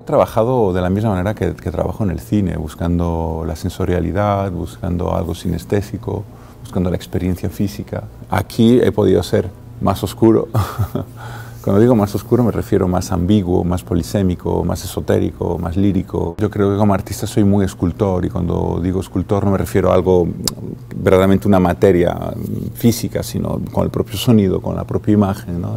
He trabajado de la misma manera que trabajo en el cine, buscando la sensorialidad, buscando algo sinestésico, buscando la experiencia física. Aquí he podido ser más oscuro. Cuando digo más oscuro me refiero más ambiguo, más polisémico, más esotérico, más lírico. Yo creo que como artista soy muy escultor, y cuando digo escultor no me refiero a algo verdaderamente una materia física, sino con el propio sonido, con la propia imagen, ¿no?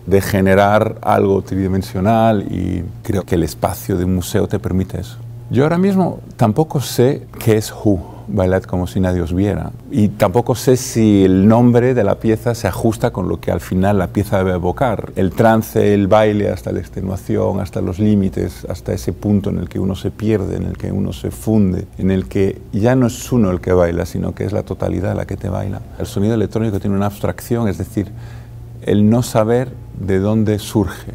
De generar algo tridimensional, y creo que el espacio de un museo te permite eso. Yo ahora mismo tampoco sé qué es Who, Bailad como si nadie os viera, y tampoco sé si el nombre de la pieza se ajusta con lo que al final la pieza debe evocar. El trance, el baile, hasta la extenuación, hasta los límites, hasta ese punto en el que uno se pierde, en el que uno se funde, en el que ya no es uno el que baila, sino que es la totalidad la que te baila. El sonido electrónico tiene una abstracción, es decir, el no saber de dónde surge,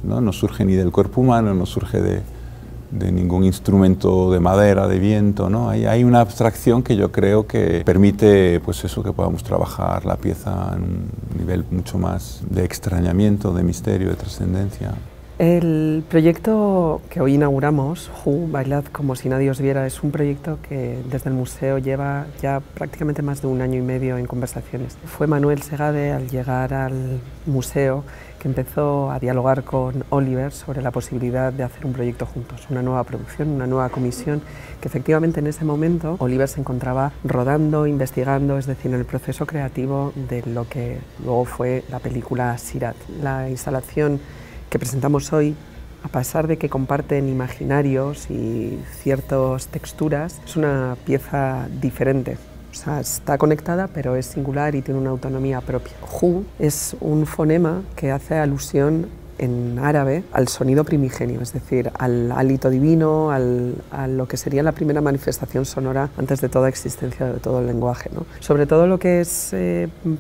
¿no? No surge ni del cuerpo humano, no surge de ningún instrumento de madera, de viento, ¿no? Hay una abstracción que yo creo que permite, pues eso, que podamos trabajar la pieza en un nivel mucho más de extrañamiento, de misterio, de trascendencia. El proyecto que hoy inauguramos, Who, Bailad como si nadie os viera, es un proyecto que desde el museo lleva ya prácticamente más de 1 año y medio en conversaciones. Fue Manuel Segade, al llegar al museo, que empezó a dialogar con Oliver sobre la posibilidad de hacer un proyecto juntos, una nueva producción, una nueva comisión, que efectivamente en ese momento Oliver se encontraba rodando, investigando, es decir, en el proceso creativo de lo que luego fue la película Sirat. La instalación que presentamos hoy, a pesar de que comparten imaginarios y ciertas texturas, es una pieza diferente. O sea, está conectada, pero es singular y tiene una autonomía propia. Who es un fonema que hace alusión en árabe al sonido primigenio, es decir, al hálito divino, a lo que sería la primera manifestación sonora antes de toda existencia de todo el lenguaje, ¿no? Sobre todo lo que es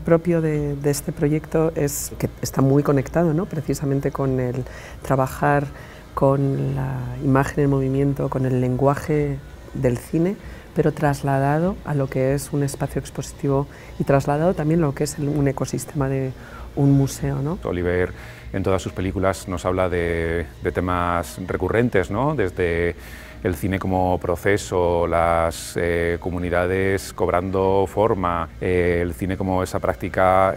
propio de este proyecto es que está muy conectado, ¿no? Precisamente con el trabajar con la imagen en movimiento, con el lenguaje del cine, pero trasladado a lo que es un espacio expositivo y trasladado también a lo que es un ecosistema de un museo, ¿no? Oliver en todas sus películas nos habla de temas recurrentes, ¿no? Desde el cine como proceso, las comunidades cobrando forma, el cine como esa práctica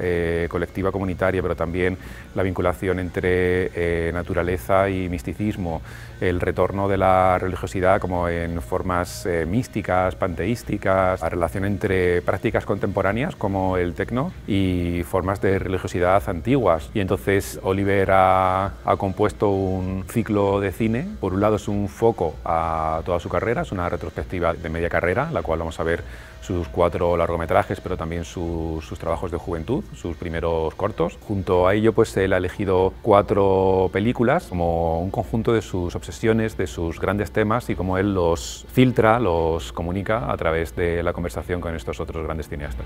colectiva comunitaria, pero también la vinculación entre naturaleza y misticismo, el retorno de la religiosidad como en formas místicas, panteísticas, la relación entre prácticas contemporáneas como el techno y formas de religiosidad antiguas. Y entonces Oliver ha compuesto un ciclo de cine. Por un lado es un foco a toda su carrera, es una retrospectiva de media carrera, la cual vamos a ver sus 4 largometrajes, pero también sus trabajos de juventud, sus primeros cortos. Junto a ello, pues él ha elegido 4 películas como un conjunto de sus obsesiones, de sus grandes temas, y cómo él los filtra, los comunica a través de la conversación con estos otros grandes cineastas.